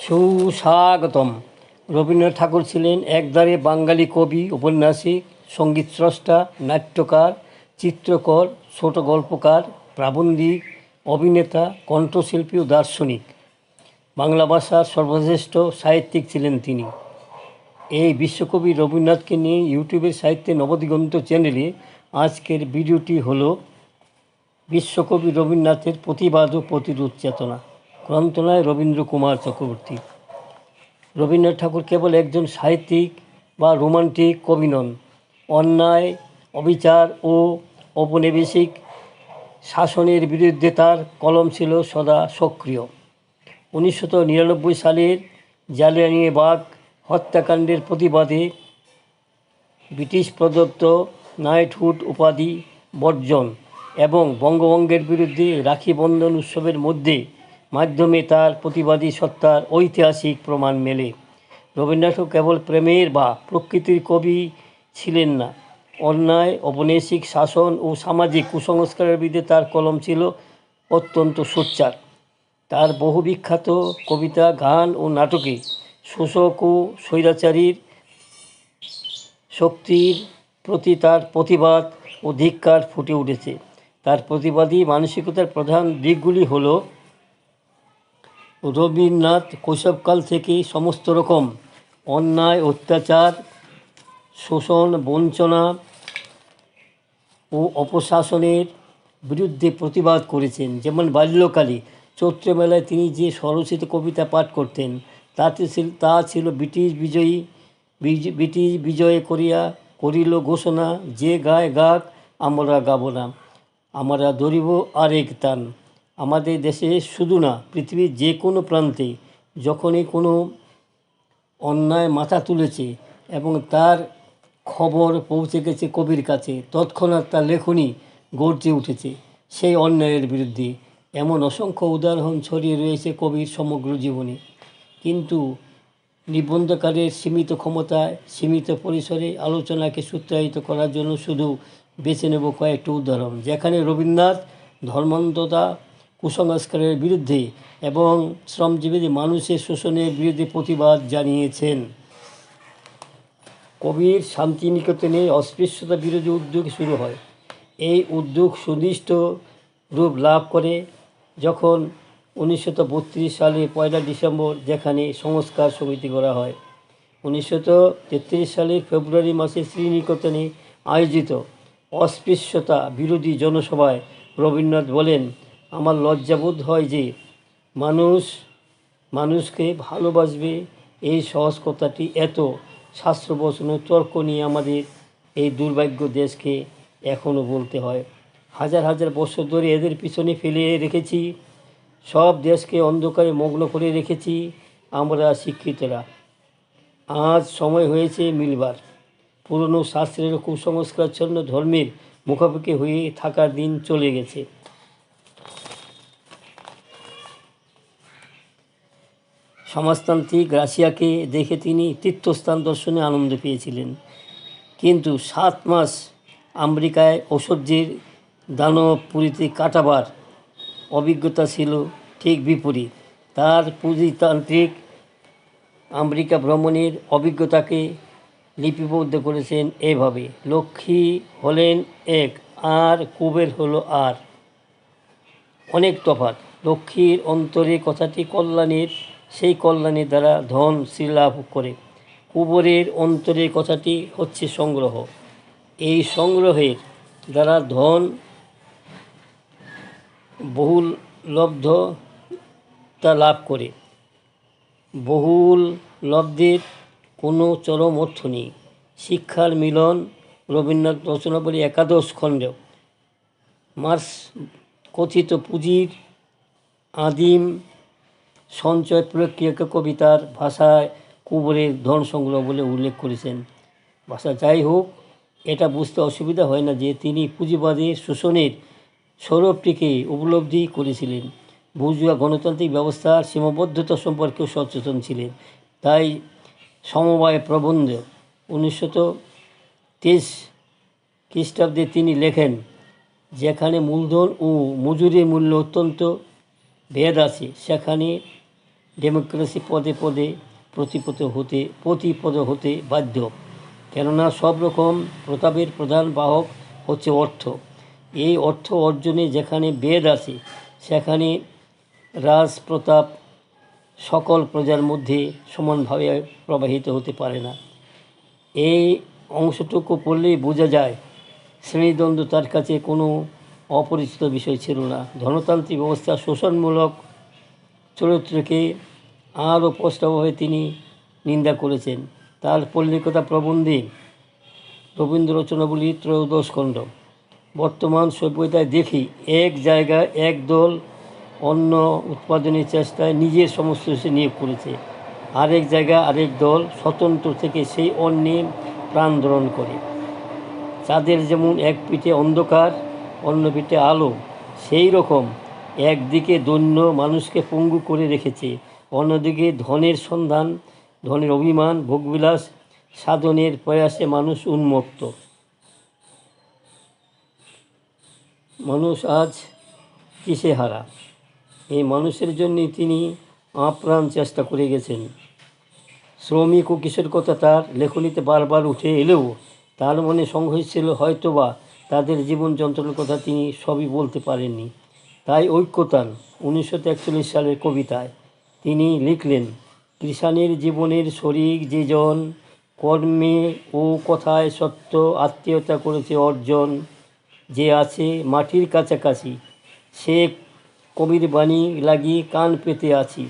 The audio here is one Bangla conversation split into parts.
সুস্বাগতম। রবীন্দ্রনাথ ঠাকুর ছিলেন একধারে বাঙালি কবি, ঔপন্যাসিক, সঙ্গীতস্রষ্টা, নাট্যকার, চিত্রকর, ছোট গল্পকার, প্রাবন্ধিক, অভিনেতা, কণ্ঠশিল্পী ও দার্শনিক। বাংলা ভাষার সর্বশ্রেষ্ঠ সাহিত্যিক ছিলেন তিনি। এই বিশ্বকবি রবীন্দ্রনাথকে নিয়ে ইউটিউবের সাহিত্যে নবদিগন্ত চ্যানেলে আজকের ভিডিওটি হলো বিশ্বকবি রবীন্দ্রনাথের প্রতিবাদ ও প্রতিরোধ চেতনা। গ্রন্থনায় রবীন্দ্র কুমার চক্রবর্তী। রবীন্দ্রনাথ ঠাকুর কেবল একজন সাহিত্যিক বা রোমান্টিক কবি নন। অন্যায়, অবিচার ও ঔপনিবেশিক শাসনের বিরুদ্ধে তার কলম ছিল সদা সক্রিয়। 1999 সালের জালিয়ানওয়ালাবাগ হত্যাকাণ্ডের প্রতিবাদে ব্রিটিশ প্রদত্ত নাইটহুড উপাধি বর্জন এবং বঙ্গভঙ্গের বিরুদ্ধে রাখি বন্ধন উৎসবের মাধ্যমে তার প্রতিবাদী সত্তার ঐতিহাসিক প্রমাণ মেলে। রবীন্দ্রনাথ কেবল প্রেমের বা প্রকৃতির কবি ছিলেন না, অন্যায়, ঔপনিবেশিক শাসন ও সামাজিক কুসংস্কারের বিরুদ্ধে তার কলম ছিল অত্যন্ত সোচ্চার। তার বহু বিখ্যাত কবিতা, গান ও নাটকে শোষক ও স্বৈরাচারীর শক্তির প্রতি তার প্রতিবাদ ও ধিক্কার ফুটে উঠেছে। তার প্রতিবাদী মানসিকতার প্রধান দিকগুলি হল: রবীন্দ্রনাথ কৈশোরকাল থেকেই সমস্ত রকম অন্যায়, অত্যাচার, শোষণ, বঞ্চনা ও অপশাসনের বিরুদ্ধে প্রতিবাদ করেছেন। যেমন বাল্যকালে চৈত্রমেলায় তিনি যে স্বরচিত কবিতা পাঠ করতেন তা ছিল ব্রিটিশ বিজয় করিল ঘোষণা, যে গায় গাক আমরা গাব না, আমরা ধরিব আরেক তান। আমাদের দেশে শুধু না, পৃথিবীর যে কোনো প্রান্তে যখনই কোনো অন্যায় মাথা তুলেছে এবং তার খবর পৌঁছে গেছে কবির কাছে, তৎক্ষণাৎ তার লেখনী গর্জে উঠেছে সেই অন্যায়ের বিরুদ্ধে। এমন অসংখ্য উদাহরণ ছড়িয়ে রয়েছে কবির সমগ্র জীবনে। কিন্তু নিবন্ধকারের সীমিত ক্ষমতায়, সীমিত পরিসরে আলোচনাকে সূত্রায়িত করার জন্য শুধু বেছে নেব কয়েকটি উদাহরণ, যেখানে রবীন্দ্রনাথ ধর্মান্ধতা, কুসংস্কারের বিরুদ্ধে এবং শ্রমজীবী মানুষের শোষণের বিরুদ্ধে প্রতিবাদ জানিয়েছেন। কবির শান্তিনিকেতনে অস্পৃশ্যতা বিরোধী উদ্যোগ শুরু হয়। এই উদ্যোগ সুনির্দিষ্ট রূপ লাভ করে যখন 1932 সালে 1 ডিসেম্বর যেখানে সংস্কার সমিতি করা হয়। 1933 সালের ফেব্রুয়ারি মাসে শ্রীনিকেতনে আয়োজিত অস্পৃশ্যতা বিরোধী জনসভায় রবীন্দ্রনাথ বলেন, আমার লজ্জাবোধ হয় যে মানুষকে ভালোবাসবে, এই সহজ কথাটি এত শাস্ত্রবচন তর্ক নিয়ে আমাদের এই দুর্ভাগ্য দেশকে এখনও বলতে হয়। হাজার হাজার বছর ধরে এদের পিছনে ফেলে রেখেছি, সব দেশকে অন্ধকারে মগ্ন করে রেখেছি আমরা শিক্ষিতরা। আজ সময় হয়েছে মিলবার। পুরনো শাস্ত্রের কুসংস্কারচ্ছন্ন ধর্মের মুখাপেক্ষি হয়ে থাকার দিন চলে গেছে। সমাজতান্ত্রিক রাশিয়াকে দেখে তিনি তীর্থস্থান দর্শনে আনন্দ পেয়েছিলেন, কিন্তু 7 মাস আমেরিকায় ঐশ্বর্যের দানবপুরীতে কাটাবার অভিজ্ঞতা ছিল ঠিক বিপরীত। তার পুঁজিতান্ত্রিক আমেরিকা ভ্রমণের অভিজ্ঞতাকে লিপিবদ্ধ করেছেন এভাবে: লক্ষ্মী হলেন এক আর কুবের হলো আর। অনেক তফাৎ। লক্ষ্মীর অন্তরে কথাটি কল্যাণের, সেই কল্যাণের দ্বারা ধন শ্রীলাভ করে। কুবেরের অন্তরে কথাটি হচ্ছে সংগ্রহ, এই সংগ্রহের দ্বারা ধন বহুল লব্ধতা লাভ করে। বহুল লব্ধের কোনো চরম অর্থ নেই। শিক্ষার মিলন। রবীন্দ্রনাথ রচনাবলী 11 খণ্ড। মার্কস কথিত পুঁজির আদিম সঞ্চয় প্রক্রিয়াকে কবিতার ভাষায় কুবেরের ধন সংগ্রহ বলে উল্লেখ করেছেন। যাই হোক, এটা বুঝতে অসুবিধা হয় না যে তিনি পুঁজিবাদের শোষণের স্বরূপটিকে উপলব্ধি করেছিলেন। বুর্জোয়া গণতান্ত্রিক ব্যবস্থার সীমাবদ্ধতা সম্পর্কেও সচেতন ছিলেন। তাই সমবায় প্রবন্ধ 1923 খ্রিস্টাব্দে তিনি লেখেন, যেখানে মূলধন ও মজুরির মূল্য অত্যন্ত ভেদ আছে, সেখানে ডেমোক্রেসি পদে পদে প্রতিপদ হতে বাধ্য, কেননা সব রকম প্রতাপের প্রধান বাহক হচ্ছে অর্থ। এই অর্থ অর্জনে যেখানে বেদ আছে, সেখানে রাজপ্রতাপ সকল প্রজার মধ্যে সমানভাবে প্রবাহিত হতে পারে না। এই অংশটুকু পড়লেই বোঝা যায় শ্রেণীদ্বন্দ্ব তার কাছে কোনো অপরিচিত বিষয় ছিল না। ধনতান্ত্রিক ব্যবস্থা শোষণমূলক চরিত্রকে আরও স্পষ্টভাবে তিনি নিন্দা করেছেন। তার পল্লিকতা প্রবন্ধে রবীন্দ্র রচনাবলী 13 খণ্ড। বর্তমান সভ্যতায় দেখি এক জায়গায় এক দল অন্ন উৎপাদনের চেষ্টায় নিজের সমস্ত কিছু নিয়োগ করেছে, আরেক জায়গায় আরেক দল স্বতন্ত্র থেকে সেই অন্নে প্রাণ ধারণ করে। চাঁদের যেমন এক পিঠে অন্ধকার অন্য পিঠে আলো, সেই রকম একদিকে দৈন্য মানুষকে পঙ্গু করে রেখেছে, অন্যদিকে ধনের সন্ধান, ধনের অভিমান, ভোগবিলাস সাধনের প্রয়াসে মানুষ উন্মত্ত। মানুষ আজ কিসে হারা? এই মানুষের জন্যই তিনি আপ্রাণ চেষ্টা করে গেছেন। শ্রমিক ও কিশোর কথা তার লেখনীতে বারবার উঠে এলেও তার মনে সংঘর্ষ ছিল, হয়তোবা তাদের জীবন যন্ত্রণার কথা তিনি সবই বলতে পারেননি। তাই ঐক্যতান 1941 সালের কবিতায় তিনি লিখলেন, কৃষাণের জীবনের শরিক যে জন, কর্মে ও কথায় সত্য আত্মীয়তা করেছে অর্জন, যে আছে মাটির কাছাকাছি সে কবির বাণী লাগিয়ে কান পেতে আছি।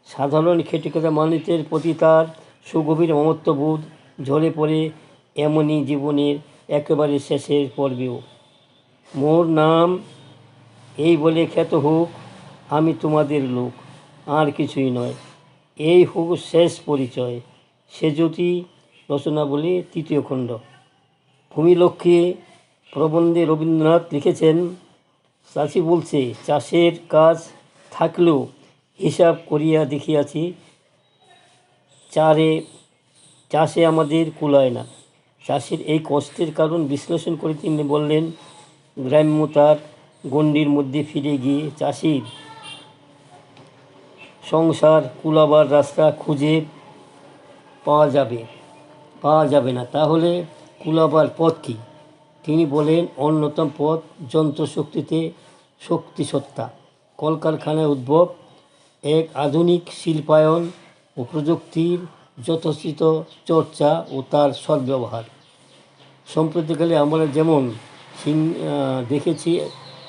সাধারণ খেটিখেটা মানুষের প্রতি তার সুগভীর মমত্ববোধ ঝরে পড়ে এমনই জীবনের একেবারে শেষের পর্বেও। মোর নাম এই বলে খ্যাত হোক, আমি তোমাদের লোক, আর কিছুই নয়, এই হোক শেষ পরিচয়। সে জ্যোতি রচনাবলী 3 খণ্ড। ভূমিলক্ষ্মী প্রবন্ধে রবীন্দ্রনাথ লিখেছেন, চাষি বলছে চাষের কাজ থাকলেও হিসাব করিয়া দেখিয়াছি, চাষে আমাদের কুলায় না। চাষির এই কষ্টের কারণ বিশ্লেষণ করে তিনি বললেন, গ্রাম্যতার গণ্ডির মধ্যে ফিরে গিয়ে চাষির সংসার কুলাবার রাস্তা খুঁজে পাওয়া যাবে না। তাহলে কুলাবার পথ কী? তিনি বলেন, অন্যতম পথ যন্ত্রশক্তিতে শক্তিসত্তা, কলকারখানায় উদ্ভব এক আধুনিক শিল্পায়ন ও প্রযুক্তির যথোচিত চর্চা ও তার সদ্ব্যবহার। সম্প্রতিকালে আমরা যেমন দেখেছি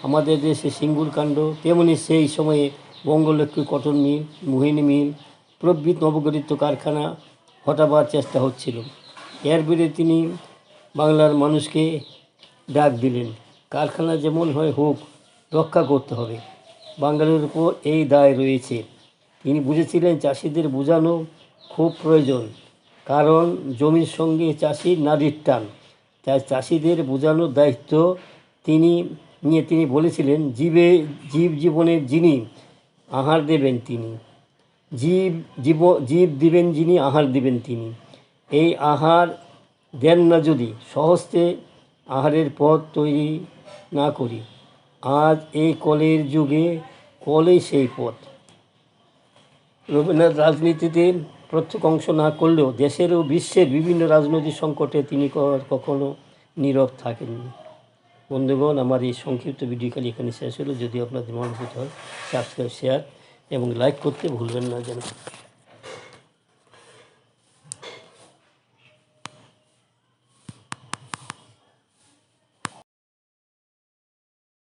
আমাদের দেশে সিঙ্গুর কাণ্ড, তেমনি সেই সময়ে বঙ্গলক্ষ্মী কটন মিল, মোহিনী মিল প্রভৃতি নবগঠিত কারখানা হটাবার চেষ্টা হচ্ছিল। এর বিরুদ্ধে তিনি বাংলার মানুষকে ডাক দিলেন, কারখানা যেমন হয় হোক, রক্ষা করতে হবে, বাঙালির উপর এই দায় রয়েছে। তিনি বুঝেছিলেন চাষিদের বোঝানো খুব প্রয়োজন, কারণ জমির সঙ্গে চাষির নাড়ির টান। তাই চাষিদের বোঝানোর দায়িত্ব তিনি বলেছিলেন, জীব জীবনের যিনি আহার দেবেন তিনি, জীব দিবেন যিনি আহার দিবেন তিনি। এই আহার দেন না যদি, সহস্তে আহারের পথ তৈরি না করি। আজ এই কলের যুগে কলেই সেই পথ। রবীন্দ্রনাথ রাজনীতিতে প্রত্যক্ষ অংশ না করলেও দেশের ও বিশ্বের বিভিন্ন রাজনৈতিক সংকটে তিনি কখনো নীরব থাকেননি। বন্ধুগণ, আমার এই সংক্ষিপ্ত ভিডিওখানি এখানে শেষ হলো। যদি আপনাদের মনোভূত হয়, সাবস্ক্রাইব, শেয়ার এবং লাইক করতে ভুলবেন না যেন।